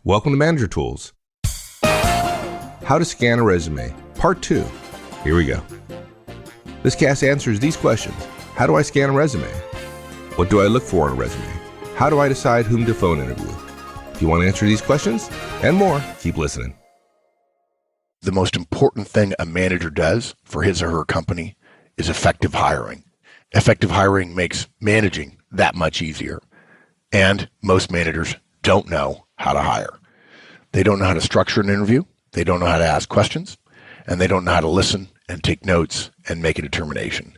Welcome to Manager Tools. How to scan a resume, part 2. Here we go. This cast answers these questions. How do I scan a resume? What do I look for in a resume? How do I decide whom to phone interview? If you want to answer these questions and more, keep listening. The most important thing a manager does for his or her company is effective hiring. Effective hiring makes managing that much easier. And most managers don't know how to hire. They don't know how to structure an interview. They don't know how to ask questions. And they don't know how to listen and take notes and make a determination.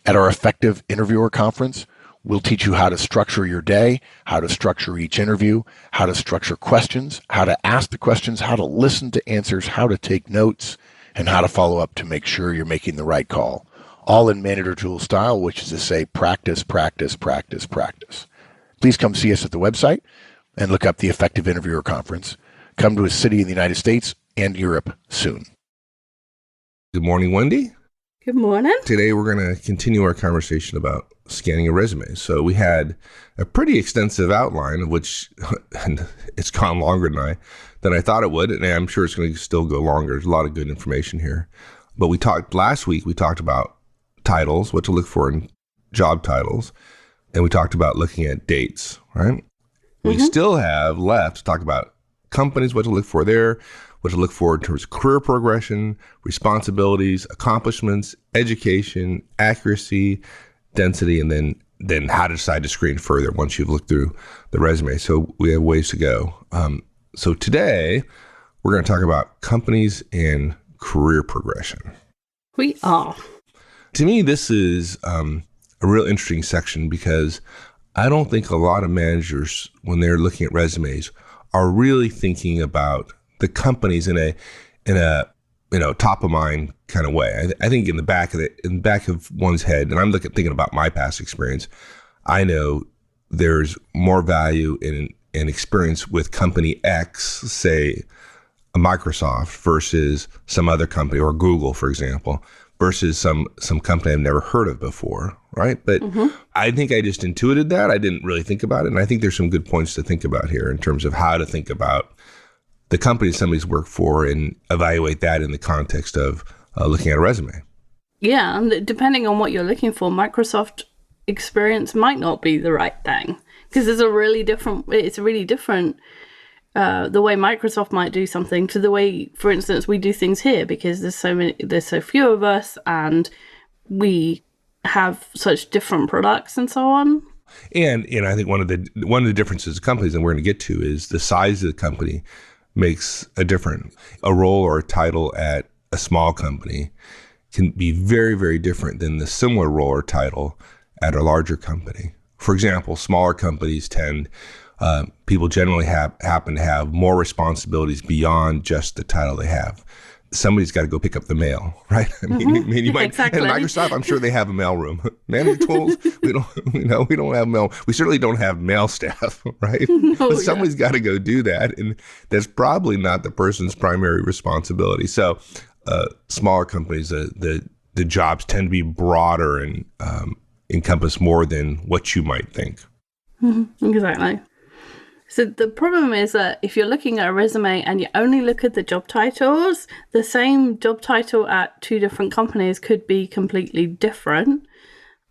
At our Effective Interviewer Conference, we'll teach you how to structure your day, how to structure each interview, how to structure questions, how to ask the questions, how to listen to answers, how to take notes, and how to follow up to make sure you're making the right call. All in Manager Tool style, which is to say practice, practice, practice, practice. Please come see us at the website and look up the Effective Interviewer Conference. Come to a city in the United States and Europe soon. Good morning, Wendy. Good morning. Today we're going to continue our conversation about scanning a resume. So we had a pretty extensive outline of which, and it's gone longer than I thought it would, and I'm sure it's going to still go longer. There's a lot of good information here. But last week we talked about titles, what to look for in job titles, and we talked about looking at dates, right? We still have left to talk about companies, what to look for there, what to look for in terms of career progression, responsibilities, accomplishments, education, accuracy, density, and then how to decide to screen further once you've looked through the resume. So we have ways to go. So today we're going to talk about companies and career progression. We are. To me, this is a real interesting section because I don't think a lot of managers, when they're looking at resumes, are really thinking about the companies in a top of mind kind of way. I think in the back of one's head, and I'm thinking about my past experience, I know there's more value in experience with company X, say a Microsoft, versus some other company, or Google, for example, versus some company I've never heard of before, right? But I think I just intuited that. I didn't really think about it. And I think there's some good points to think about here in terms of how to think about the company somebody's worked for and evaluate that in the context of looking at a resume. Yeah, and depending on what you're looking for, Microsoft experience might not be the right thing because it's really different the way Microsoft might do something to the way, for instance, we do things here, because there's so few of us and we have such different products and so on. And I think one of the differences of companies, and we're going to get to, is the size of the company makes a difference. A role or a title at a small company can be very, very different than the similar role or title at a larger company. For example, smaller companies people generally happen to have more responsibilities beyond just the title they have. Somebody's got to go pick up the mail, right? I mean, you might. Exactly. At Microsoft, I'm sure they have a mail room. Manager Tools, we don't have mail. We certainly don't have mail staff, right? But somebody's got to go do that, and that's probably not the person's primary responsibility. So, smaller companies, the jobs tend to be broader and encompass more than what you might think. Exactly. So the problem is that if you're looking at a resume and you only look at the job titles, the same job title at two different companies could be completely different.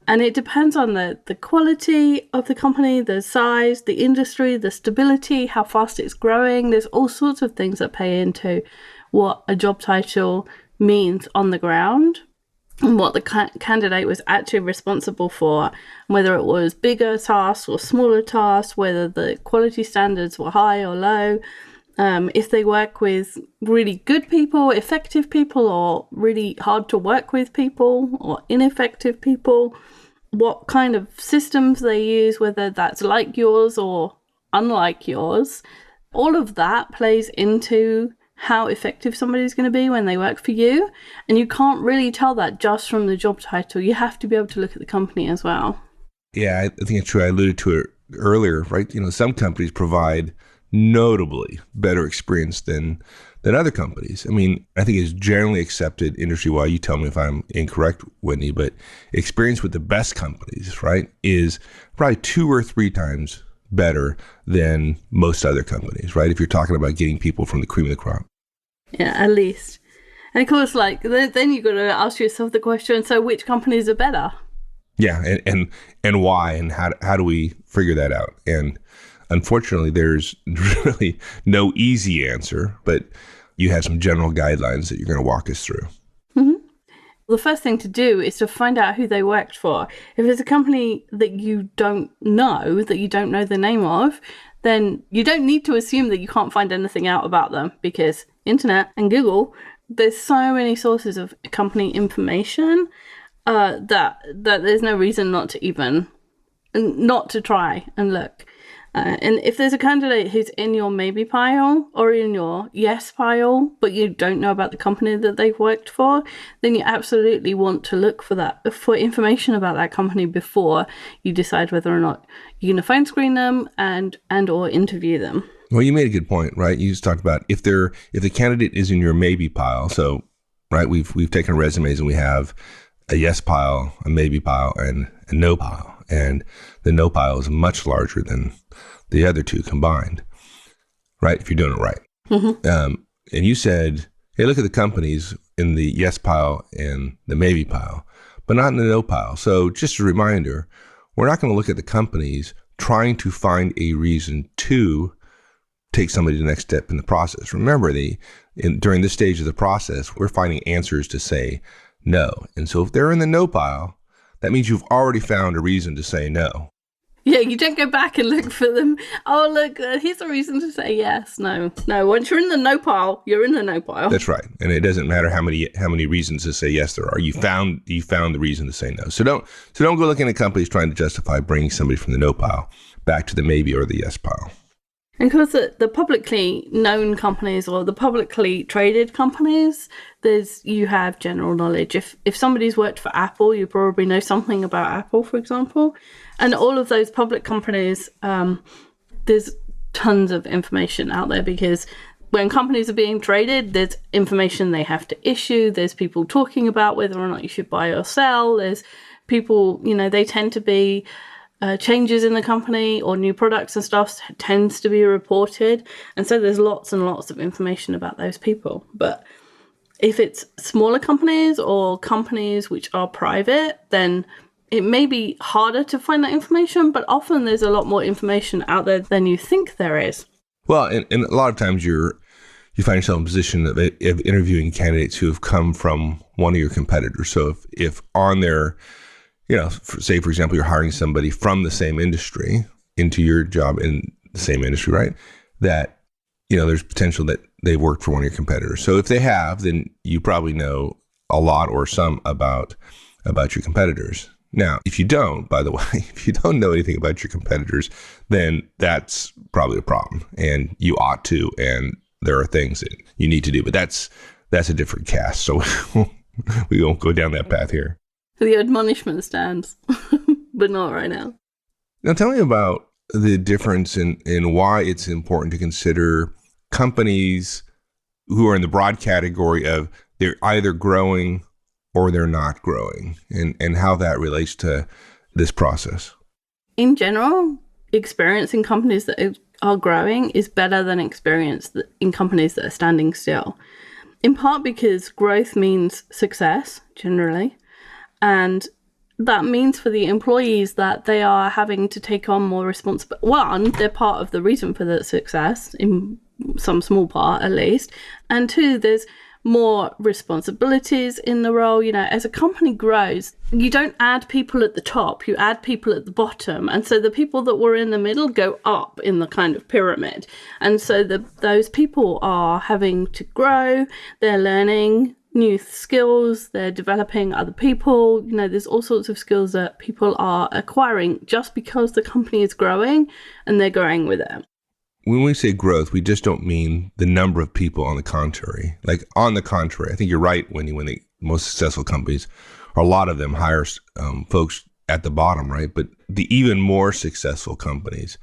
And it depends on the quality of the company, the size, the industry, the stability, how fast it's growing. There's all sorts of things that play into what a job title means on the ground, and what the candidate was actually responsible for, whether it was bigger tasks or smaller tasks, whether the quality standards were high or low, if they work with really good people, effective people, or really hard to work with people, or ineffective people, what kind of systems they use, whether that's like yours or unlike yours. All of that plays into how effective somebody's going to be when they work for you. And you can't really tell that just from the job title. You have to be able to look at the company as well. Yeah, I think it's true. I alluded to it earlier, right? Some companies provide notably better experience than other companies. I mean, I think it's generally accepted industry-wide. You tell me if I'm incorrect, Whitney, but experience with the best companies, right, is probably 2 or 3 times better than most other companies, right? If you're talking about getting people from the cream of the crop. Yeah, at least. And of course, like, then you've got to ask yourself the question, so which companies are better? Yeah, and why, and how do we figure that out? And unfortunately, there's really no easy answer, but you have some general guidelines that you're going to walk us through. The first thing to do is to find out who they worked for. If it's a company that you don't know the name of, then you don't need to assume that you can't find anything out about them, because internet and Google, there's so many sources of company information that there's no reason not to try and look. And if there's a candidate who's in your maybe pile or in your yes pile, but you don't know about the company that they've worked for, then you absolutely want to look for information about that company before you decide whether or not you're going to phone screen them and or interview them. Well, you made a good point, right? You just talked about if the candidate is in your maybe pile. So, right, we've taken resumes and we have a yes pile, a maybe pile, and a no pile. And the no pile is much larger than the other two combined, right? If you're doing it right. And you said, hey, look at the companies in the yes pile and the maybe pile, but not in the no pile. So just a reminder, we're not going to look at the companies trying to find a reason to take somebody to the next step in the process. Remember, during this stage of the process, we're finding answers to say no. And so if they're in the no pile, that means you've already found a reason to say no. Yeah, you don't go back and look for them. Oh, look, here's a reason to say yes. No. Once you're in the no pile, you're in the no pile. That's right, and it doesn't matter how many reasons to say yes there are. You found the reason to say no. So don't go looking at companies trying to justify bringing somebody from the no pile back to the maybe or the yes pile. And of course, the publicly known companies or the publicly traded companies, you have general knowledge. If somebody's worked for Apple, you probably know something about Apple, for example. And all of those public companies, there's tons of information out there, because when companies are being traded, there's information they have to issue. There's people talking about whether or not you should buy or sell. There's people, they tend to be changes in the company or new products and stuff tends to be reported. And so there's lots and lots of information about those people. But if it's smaller companies or companies which are private, then it may be harder to find that information, but often there's a lot more information out there than you think there is. Well, and a lot of times you find yourself in a position of interviewing candidates who have come from one of your competitors. So if on their say, for example, you're hiring somebody from the same industry into your job in the same industry, right? That, there's potential that they worked for one of your competitors. So if they have, then you probably know a lot or some about your competitors. Now, if you don't, by the way, if you don't know anything about your competitors, then that's probably a problem, and you ought to, and there are things that you need to do, but that's a different cast. So we won't go down that path here. The admonishment stands, but not right now. Now, tell me about the difference in why it's important to consider companies who are in the broad category of they're either growing or they're not growing, and how that relates to this process. In general, experience in companies that are growing is better than experience in companies that are standing still. In part because growth means success, generally. And that means for the employees that they are having to take on more responsibility. One, they're part of the reason for the success, in some small part at least. And two, there's more responsibilities in the role. As a company grows, you don't add people at the top, you add people at the bottom. And so the people that were in the middle go up in the kind of pyramid. And so those people are having to grow, they're learning new skills, they're developing other people. There's all sorts of skills that people are acquiring just because the company is growing and they're growing with it. When we say growth, we just don't mean the number of people. On the contrary. On the contrary, I think you're right, when the most successful companies, a lot of them hire folks at the bottom, right? But the even more successful companies,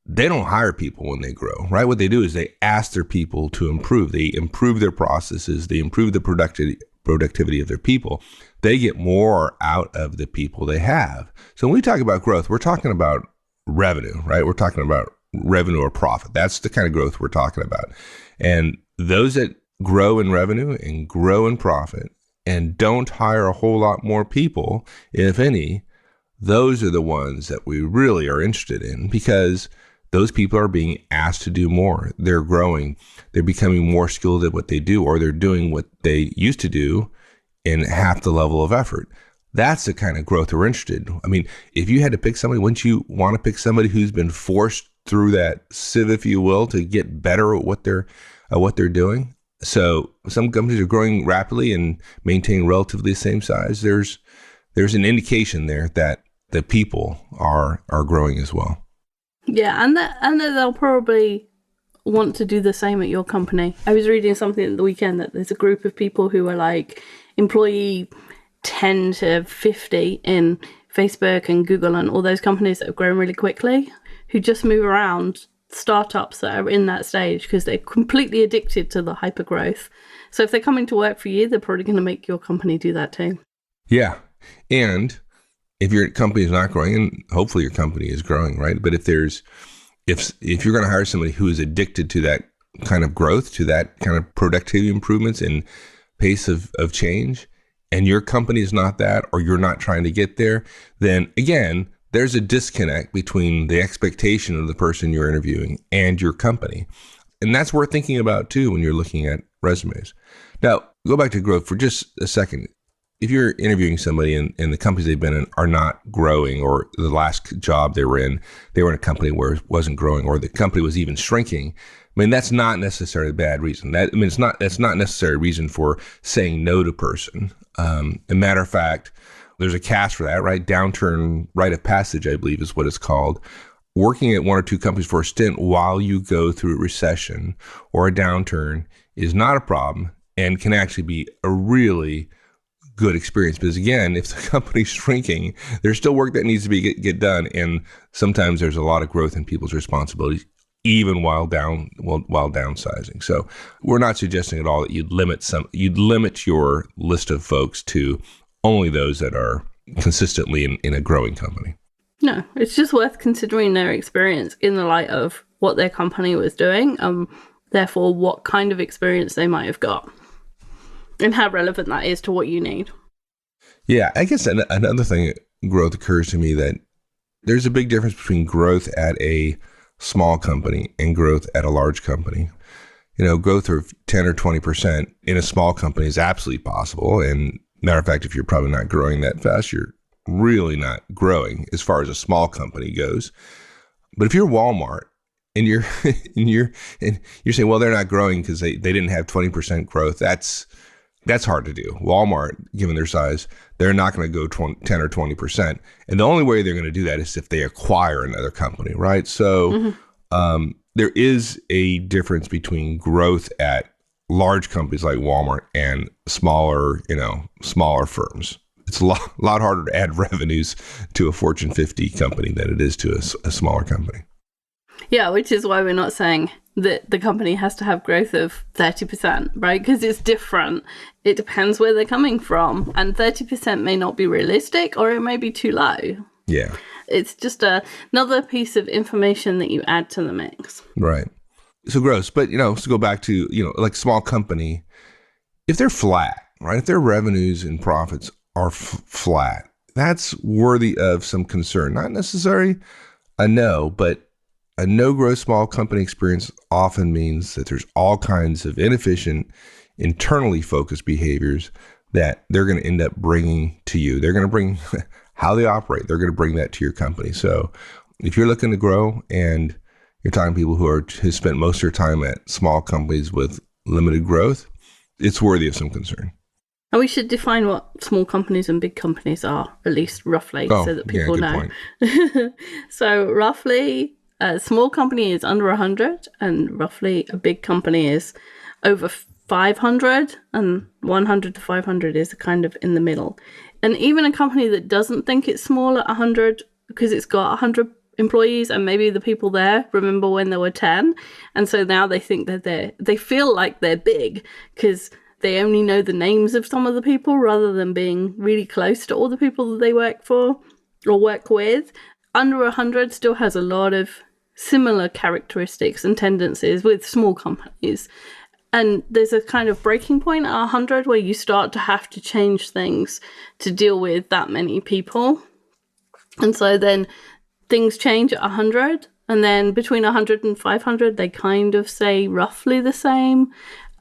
they don't hire people when they grow, right? What they do is they ask their people to improve. They improve their processes. They improve the productivity of their people. They get more out of the people they have. So when we talk about growth, we're talking about revenue, right? We're talking about revenue or profit. That's the kind of growth we're talking about. And those that grow in revenue and grow in profit and don't hire a whole lot more people, if any, those are the ones that we really are interested in, because those people are being asked to do more. They're growing. They're becoming more skilled at what they do, or they're doing what they used to do in half the level of effort. That's the kind of growth we're interested in. I mean, if you had to pick somebody, wouldn't you want to pick somebody who's been forced through that sieve, if you will, to get better at what they're doing? So some companies are growing rapidly and maintaining relatively the same size. There's an indication there that the people are growing as well. Yeah, and that they'll probably want to do the same at your company. I was reading something at the weekend that there's a group of people who are like employee 10 to 50 in Facebook and Google and all those companies that have grown really quickly, who just move around startups that are in that stage because they're completely addicted to the hyper growth. So if they're coming to work for you, they're probably going to make your company do that too. Yeah. And if your company is not growing, and hopefully your company is growing, right? But if you're going to hire somebody who is addicted to that kind of growth, to that kind of productivity improvements and pace of change, and your company is not that, or you're not trying to get there, then again, there's a disconnect between the expectation of the person you're interviewing and your company. And that's worth thinking about too when you're looking at resumes. Now, go back to growth for just a second. If you're interviewing somebody and the companies they've been in are not growing, or the last job they were in a company where it wasn't growing, or the company was even shrinking, I mean, that's not necessarily a bad reason. That's not necessarily a reason for saying no to a person. As a matter of fact, there's a cast for that, right? Downturn rite of passage, I believe is what it's called. Working at one or two companies for a stint while you go through a recession or a downturn is not a problem and can actually be a really good experience, because again, if the company's shrinking, there's still work that needs to be get done, and sometimes there's a lot of growth in people's responsibilities, even while downsizing. So we're not suggesting at all that you'd limit your list of folks to only those that are consistently in a growing company. No, it's just worth considering their experience in the light of what their company was doing, therefore what kind of experience they might have got, and how relevant that is to what you need. Yeah, I guess another thing, growth occurs to me, that there's a big difference between growth at a small company and growth at a large company. Growth of 10 or 20% in a small company is absolutely possible. And matter of fact, if you're probably not growing that fast, you're really not growing as far as a small company goes. But if you're Walmart and you're saying, well, they're not growing because they didn't have 20% growth, that's hard to do. Walmart, given their size, they're not going to go 10 or 20%. And the only way they're going to do that is if they acquire another company, right? So there is a difference between growth at large companies like Walmart and smaller firms. It's a lot harder to add revenues to a Fortune 50 company than it is to a smaller company. Yeah, which is why we're not saying that the company has to have growth of 30%, right? Because it's different. It depends where they're coming from. And 30% may not be realistic, or it may be too low. Yeah. It's just another piece of information that you add to the mix. Right. So gross. But, to go back to, like small company, if they're flat, right? If their revenues and profits are flat, that's worthy of some concern. Not necessarily a no, but a no-growth small company experience often means that there's all kinds of inefficient, internally focused behaviors that they're going to end up bringing to you. They're going to bring how they operate. They're going to bring that to your company. So if you're looking to grow and you're talking to people who spent most of their time at small companies with limited growth, it's worthy of some concern. And we should define what small companies and big companies are, at least roughly, so that people know. So roughly, a small company is under 100, and roughly a big company is over 500, and 100 to 500 is kind of in the middle. And even a company that doesn't think it's small at 100, because it's got 100 employees, and maybe the people there remember when there were 10, and so now they think that they feel like they're big because they only know the names of some of the people rather than being really close to all the people that they work for or work with. Under 100 still has a lot of similar characteristics and tendencies with small companies. And there's a kind of breaking point at 100 where you start to have to change things to deal with that many people. And so then things change at 100. And then between 100 and 500, they kind of say roughly the same.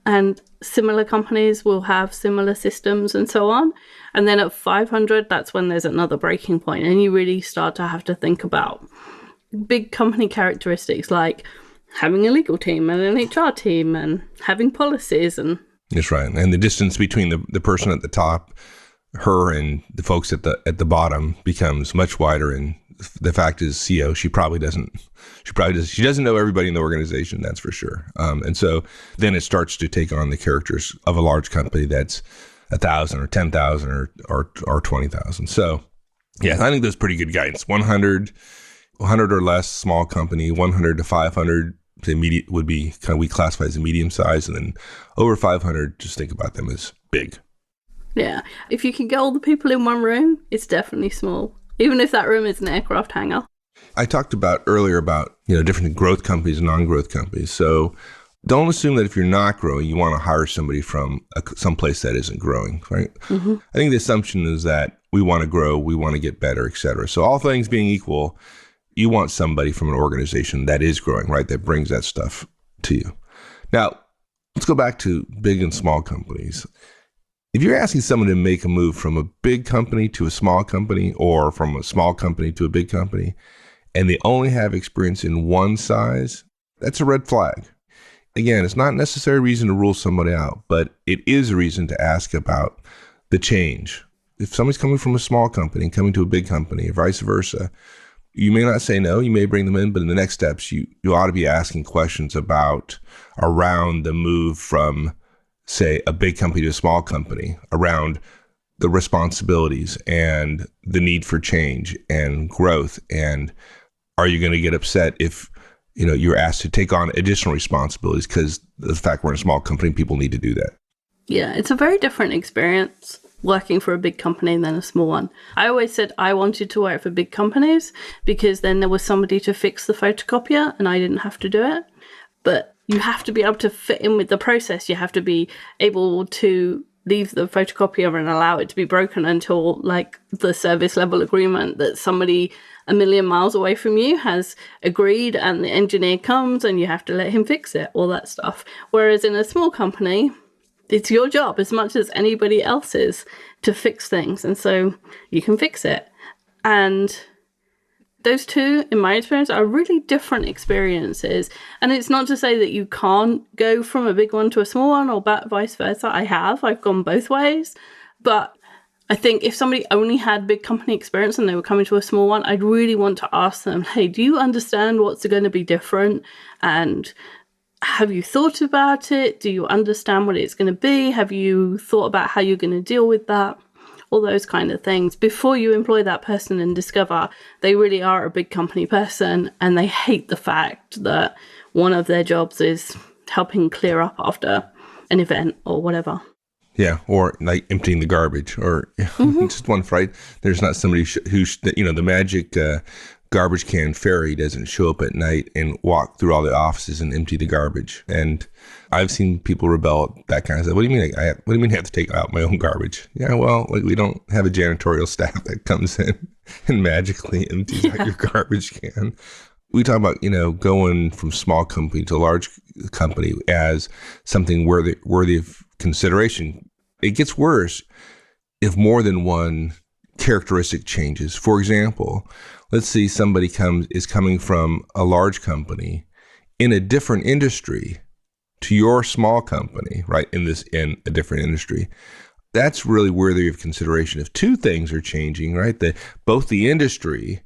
And similar companies will have similar systems and so on. And then at 500, that's when there's another breaking point, and you really start to have to think about big company characteristics like having a legal team and an HR team and having policies. And that's right. And the distance between the person at the top, her, and the folks at the bottom becomes much wider. And the fact is, CEO, she doesn't know everybody in the organization, that's for sure. And so then it starts to take on the characters of a large company that's 1,000 or 10,000 or 20,000. So yeah, I think that's pretty good guidance. 100 or less, small company. 100 to 500 to immediate would be kind of, we classify as a medium size, and then over 500, just think about them as big. Yeah, if you can get all the people in one room, it's definitely small, even if that room is an aircraft hangar. I talked about earlier about, different growth companies and non-growth companies. So don't assume that if you're not growing, you want to hire somebody from someplace that isn't growing, right? Mm-hmm. I think the assumption is that we want to grow, we want to get better, et cetera. So all things being equal, you want somebody from an organization that is growing, right? That brings that stuff to you. Now, let's go back to big and small companies. If you're asking someone to make a move from a big company to a small company, or from a small company to a big company, and they only have experience in one size, that's a red flag. Again, it's not necessarily a reason to rule somebody out, but it is a reason to ask about the change. If somebody's coming from a small company and coming to a big company, or vice versa, you may not say no, you may bring them in, but in the next steps, you ought to be asking questions around the move from, say, a big company to a small company, around the responsibilities and the need for change and growth. And are you going to get upset if you're asked to take on additional responsibilities because the fact we're in a small company, people need to do that? Yeah, it's a very different experience working for a big company than a small one. I always said I wanted to work for big companies because then there was somebody to fix the photocopier and I didn't have to do it. But you have to be able to fit in with the process. You have to be able to leave the photocopier and allow it to be broken until like the service level agreement that somebody a million miles away from you has agreed, and the engineer comes and you have to let him fix it, all that stuff. Whereas in a small company, it's your job as much as anybody else's to fix things. And so you can fix it. And those two, in my experience, are really different experiences. And it's not to say that you can't go from a big one to a small one or vice versa. I've gone both ways. But I think if somebody only had big company experience and they were coming to a small one, I'd really want to ask them, hey, do you understand what's going to be different? And have you thought about it? Do you understand what it's going to be? Have you thought about how you're going to deal with that? All those kind of things before you employ that person and discover they really are a big company person and they hate the fact that one of their jobs is helping clear up after an event or whatever. Yeah, or like emptying the garbage, or just one fright. There's not somebody the magic garbage can fairy doesn't show up at night and walk through all the offices and empty the garbage. And I've seen people rebel at that kind of stuff. What do you mean? What do you mean I have to take out my own garbage? Yeah, well, we don't have a janitorial staff that comes in and magically empties out your garbage can. We talk about, going from small company to large company as something worthy of consideration. It gets worse if more than one characteristic changes. For example, let's see somebody is coming from a large company in a different industry to your small company, right? In a different industry. That's really worthy of consideration. If two things are changing, right? Both the industry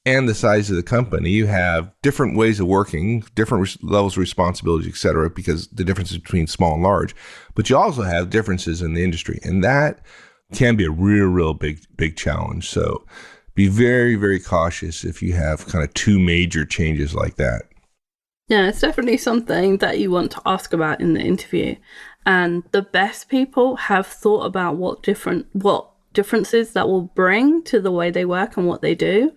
and the size of the company, you have different ways of working, different levels of responsibility, et cetera, because the difference is between small and large. But you also have differences in the industry, and that can be a real big challenge. So be very, very cautious if you have kind of two major changes like that. Yeah, it's definitely something that you want to ask about in the interview. And the best people have thought about what differences that will bring to the way they work and what they do.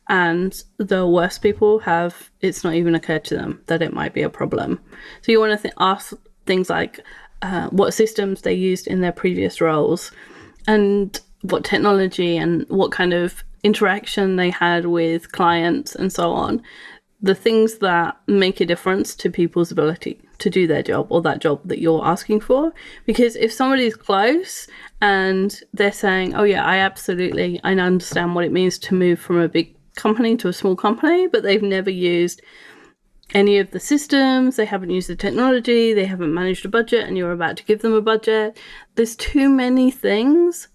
And the worst people have, it's not even occurred to them that it might be a problem. So you want to ask things like what systems they used in their previous roles, and what technology and what kind of interaction they had with clients and so on. The things that make a difference to people's ability to do their job, or that job that you're asking for. Because if somebody's close and they're saying, oh yeah, I understand what it means to move from a big company to a small company, but they've never used any of the systems, they haven't used the technology, they haven't managed a budget, and you're about to give them a budget. There's too many things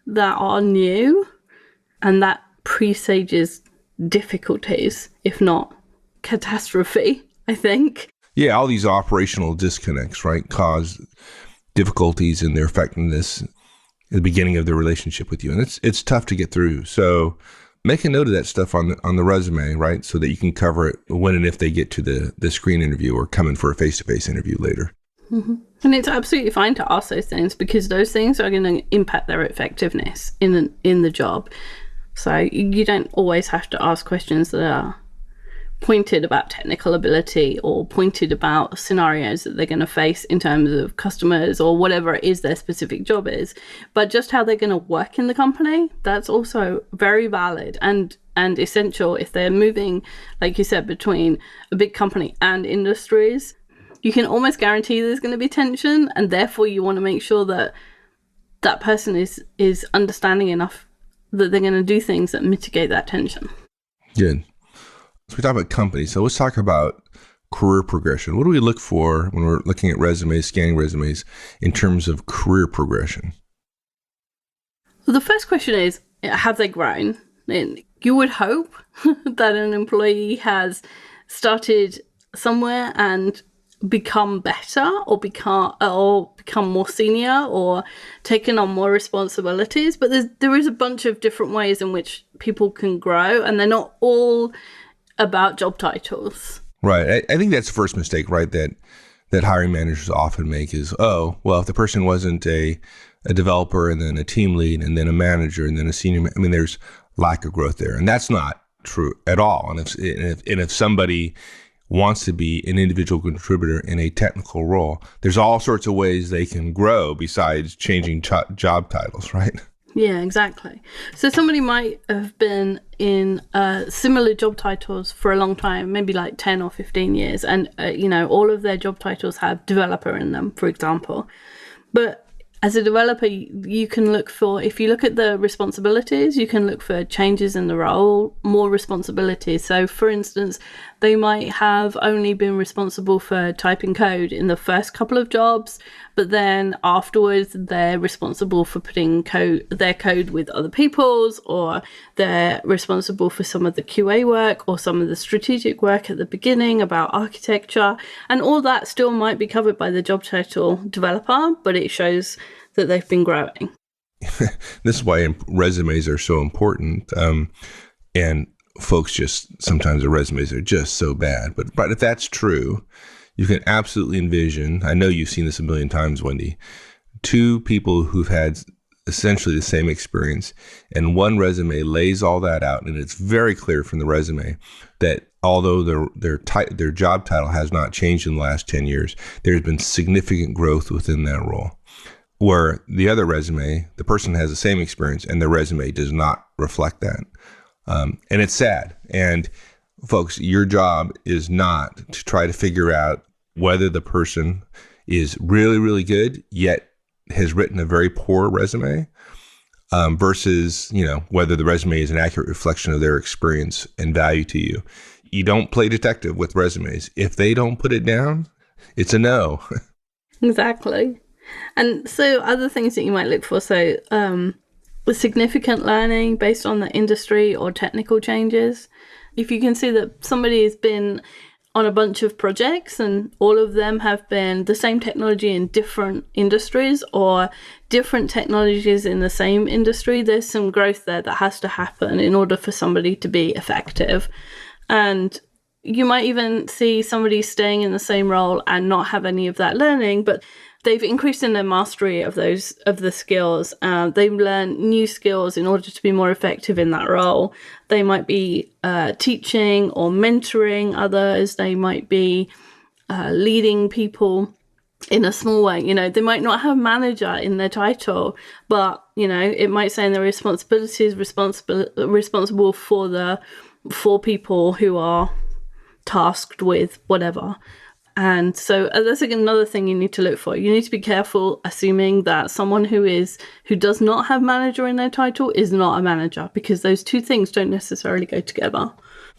that are new, and that presages difficulties, if not catastrophe, I think. Yeah, all these operational disconnects, right, cause difficulties in their effectiveness at the beginning of their relationship with you. And it's tough to get through. So make a note of that stuff on the resume, right, so that you can cover it when and if they get to the screen interview or come in for a face-to-face interview later. Mm-hmm. And it's absolutely fine to ask those things, because those things are going to impact their effectiveness in the job. So you don't always have to ask questions that are pointed about technical ability or pointed about scenarios that they're going to face in terms of customers or whatever it is their specific job is, but just how they're going to work in the company. That's also very valid and essential if they're moving, like you said, between a big company and industries. You can almost guarantee there's going to be tension, and therefore you want to make sure that that person is understanding enough that they're going to do things that mitigate that tension. Good. So we talk about companies. So let's talk about career progression. What do we look for when we're looking at resumes, scanning resumes, in terms of career progression? Well, the first question is, have they grown? And you would hope that an employee has started somewhere and become better, or become more senior, or taken on more responsibilities. But there is a bunch of different ways in which people can grow, and they're not all about job titles. Right. I think that's the first mistake, right, that hiring managers often make is, oh, well, if the person wasn't a developer and then a team lead and then a manager and then a senior, I mean, there's lack of growth there. And that's not true at all. And if somebody wants to be an individual contributor in a technical role, there's all sorts of ways they can grow besides changing job titles, right? Yeah, exactly. So somebody might have been in similar job titles for a long time, maybe like 10 or 15 years. And, all of their job titles have developer in them, for example. But as a developer, you can look for, if you look at the responsibilities, you can look for changes in the role, more responsibilities. So for instance, they might have only been responsible for typing code in the first couple of jobs, but then afterwards they're responsible for putting their code with other people's, or they're responsible for some of the QA work or some of the strategic work at the beginning about architecture. And all that still might be covered by the job title developer, but it shows that they've been growing. This is why resumes are so important. And folks just, sometimes the resumes are just so bad. But if that's true, you can absolutely envision, I know you've seen this a million times, Wendy, two people who've had essentially the same experience, and one resume lays all that out, and it's very clear from the resume that although their job title has not changed in the last 10 years, there's been significant growth within that role. Where the other resume, the person has the same experience, and the resume does not reflect that. And it's sad. And folks, your job is not to try to figure out whether the person is really, really good, yet has written a very poor resume, versus, whether the resume is an accurate reflection of their experience and value to you. You don't play detective with resumes. If they don't put it down, it's a no. Exactly. And so other things that you might look for, so significant learning based on the industry or technical changes. If you can see that somebody has been on a bunch of projects and all of them have been the same technology in different industries or different technologies in the same industry, there's some growth there that has to happen in order for somebody to be effective. And you might even see somebody staying in the same role and not have any of that learning, but they've increased in their mastery of the skills. They've learned new skills in order to be more effective in that role. They might be teaching or mentoring others. They might be leading people in a small way. They might not have manager in their title, but it might say in their responsibilities responsible for people who are tasked with whatever. And so that's another thing you need to look for. You need to be careful assuming that someone who does not have manager in their title is not a manager, because those two things don't necessarily go together.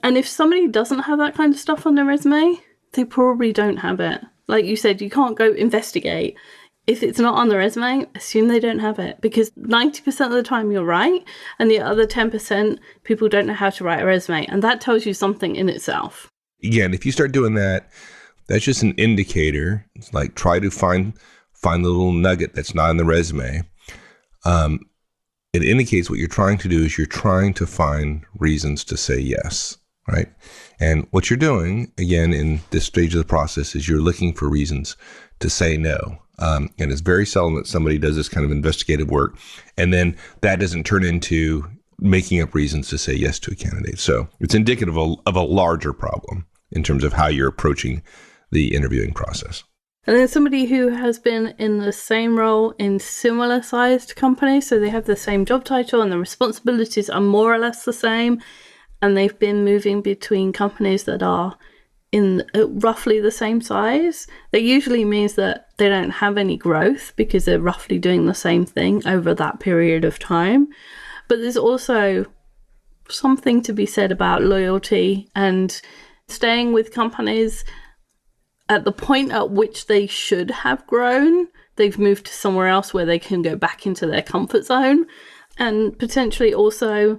And if somebody doesn't have that kind of stuff on their resume, they probably don't have it. Like you said, you can't go investigate. If it's not on the resume, assume they don't have it, because 90% of the time you're right, and the other 10% people don't know how to write a resume, and that tells you something in itself. Again, if you start doing that, that's just an indicator. It's like try to find the little nugget that's not in the resume. It indicates what you're trying to do is you're trying to find reasons to say yes, right? And what you're doing, again, in this stage of the process is you're looking for reasons to say no. And it's very seldom that somebody does this kind of investigative work, and then that doesn't turn into making up reasons to say yes to a candidate. So it's indicative of a larger problem in terms of how you're approaching the interviewing process. And then somebody who has been in the same role in similar sized companies, so they have the same job title and the responsibilities are more or less the same, and they've been moving between companies that are in roughly the same size. That usually means that they don't have any growth because they're roughly doing the same thing over that period of time. But there's also something to be said about loyalty and staying with companies at the point at which they should have grown. They've moved to somewhere else where they can go back into their comfort zone. And potentially also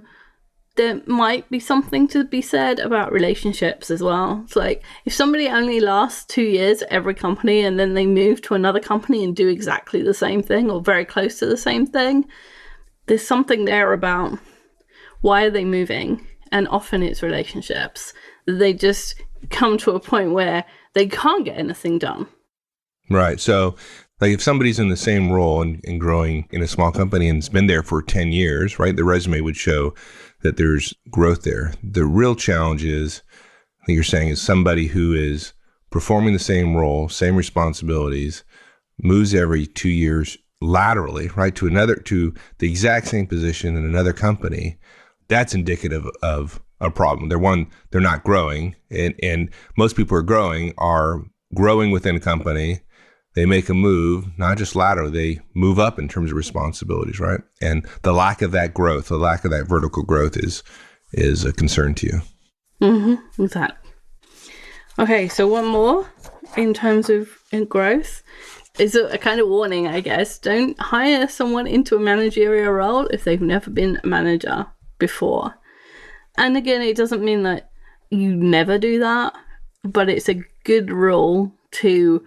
there might be something to be said about relationships as well. It's like if somebody only lasts 2 years at every company and then they move to another company and do exactly the same thing or very close to the same thing, there's something there about why are they moving? And often it's relationships. They just come to a point where they can't get anything done. Right. So like if somebody's in the same role and growing in a small company and has been there for 10 years, right, the resume would show that there's growth there. The real challenge is, I think you're saying, is somebody who is performing the same role, same responsibilities, moves every 2 years laterally, right, to the exact same position in another company. That's indicative of a problem. They're not growing, and most people are growing within a company. They make a move, not just lateral, they move up in terms of responsibilities, right? And the lack of that growth, the lack of that vertical growth is a concern to you. Mm-hmm, exactly. Okay, so one more in terms of growth is a kind of warning, I guess. Don't hire someone into a managerial role if they've never been a manager before. And again, it doesn't mean that you never do that, but it's a good rule to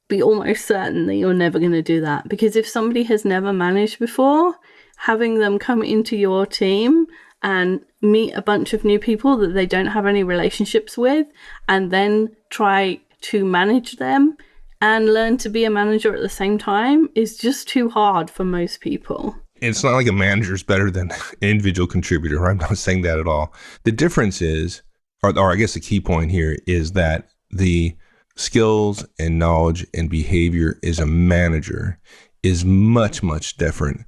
be almost certain that you're never going to do that. Because if somebody has never managed before, having them come into your team and meet a bunch of new people that they don't have any relationships with, and then try to manage them and learn to be a manager at the same time is just too hard for most people. It's not like a manager is better than an individual contributor, right? I'm not saying that at all. The difference is, or I guess the key point here is that the skills and knowledge and behavior as a manager is much, much different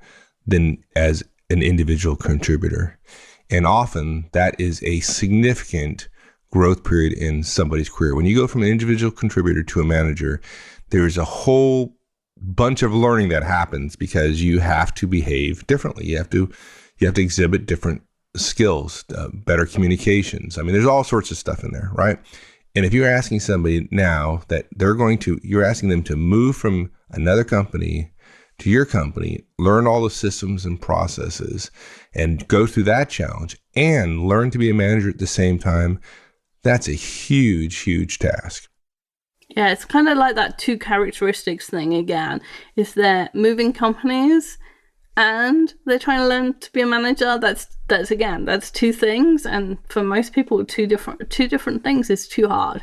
than as an individual contributor. And often that is a significant growth period in somebody's career. When you go from an individual contributor to a manager, there's a whole bunch of learning that happens because you have to behave differently. You have to exhibit different skills, better communications. I mean, there's all sorts of stuff in there, right? And if you're asking somebody now that you're asking them to move from another company to your company, learn all the systems and processes and go through that challenge and learn to be a manager at the same time, that's a huge, huge task. Yeah, it's kind of like that two characteristics thing again. If they're moving companies and they're trying to learn to be a manager, that's two things. And for most people, two different things is too hard.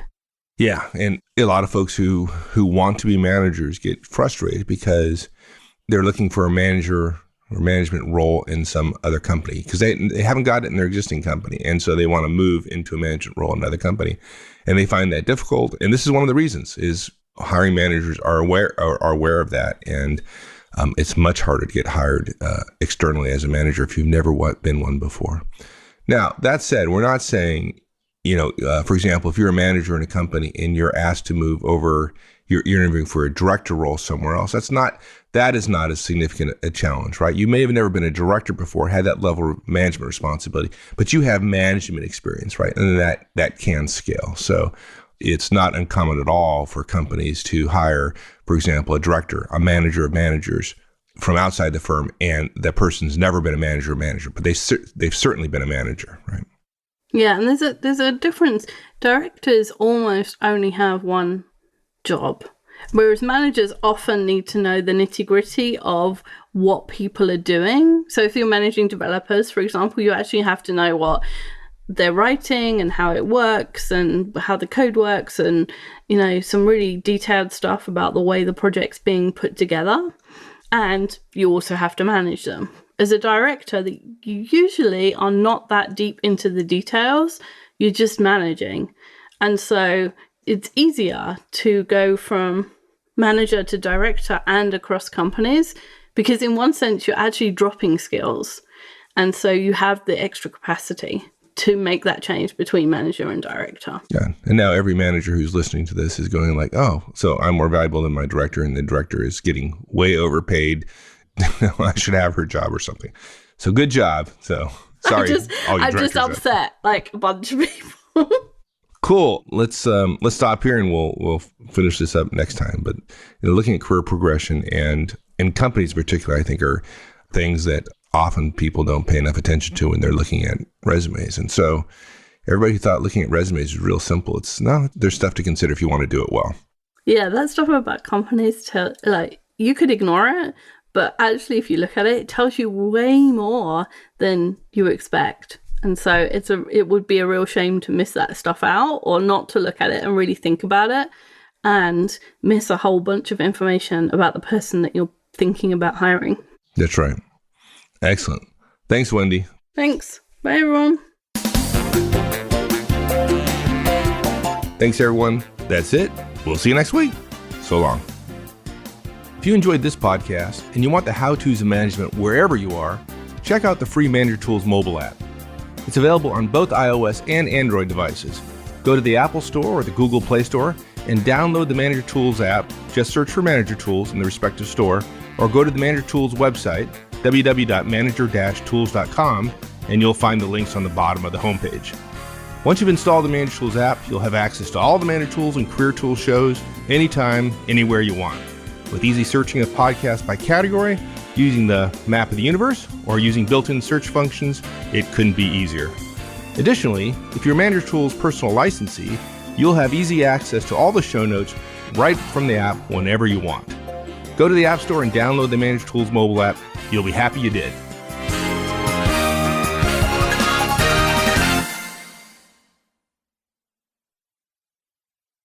Yeah, and a lot of folks who want to be managers get frustrated because they're looking for a manager or management role in some other company because they haven't got it in their existing company. And so they want to move into a management role in another company. And they find that difficult. And this is one of the reasons is hiring managers are aware of that. And it's much harder to get hired externally as a manager if you've never been one before. Now, that said, we're not saying, for example, if you're a manager in a company and you're asked to move over, you're interviewing for a director role somewhere else. That is not as significant a challenge, right? You may have never been a director before, had that level of management responsibility, but you have management experience, right? And that can scale. So it's not uncommon at all for companies to hire, for example, a director, a manager of managers from outside the firm, and that person's never been a manager, but they've certainly been a manager, right? Yeah, and there's a difference. Directors almost only have one job, whereas managers often need to know the nitty-gritty of what people are doing. So if you're managing developers, for example, you actually have to know what they're writing and how it works and how the code works and, some really detailed stuff about the way the project's being put together. And you also have to manage them. As a director, you usually are not that deep into the details. You're just managing. And so it's easier to go from manager to director and across companies because in one sense, you're actually dropping skills. And so you have the extra capacity to make that change between manager and director. Yeah. And now every manager who's listening to this is going like, oh, so I'm more valuable than my director and the director is getting way overpaid. I should have her job or something. So good job. So sorry. I'm just upset like a bunch of people. Cool. Let's stop here and we'll finish this up next time. But looking at career progression and companies in particular, I think are things that often people don't pay enough attention to when they're looking at resumes. And so everybody who thought looking at resumes is real simple. There's stuff to consider if you want to do it well. Yeah, that stuff about companies you could ignore it, but actually if you look at it, it tells you way more than you expect. And so it would be a real shame to miss that stuff out or not to look at it and really think about it and miss a whole bunch of information about the person that you're thinking about hiring. That's right. Excellent. Thanks, Wendy. Thanks. Bye, everyone. Thanks, everyone. That's it. We'll see you next week. So long. If you enjoyed this podcast and you want the how-tos of management wherever you are, check out the free Manager Tools mobile app. It's available on both iOS and Android devices. Go to the Apple Store or the Google Play Store and download the Manager Tools app. Just search for Manager Tools in the respective store, or go to the Manager Tools website, www.manager-tools.com, and you'll find the links on the bottom of the homepage. Once you've installed the Manager Tools app, you'll have access to all the Manager Tools and Career Tools shows anytime, anywhere you want. With easy searching of podcasts by category, using the map of the universe, or using built-in search functions, it couldn't be easier. Additionally, if you're Manager Tools personal licensee, you'll have easy access to all the show notes right from the app whenever you want. Go to the App Store and download the Manager Tools mobile app. You'll be happy you did.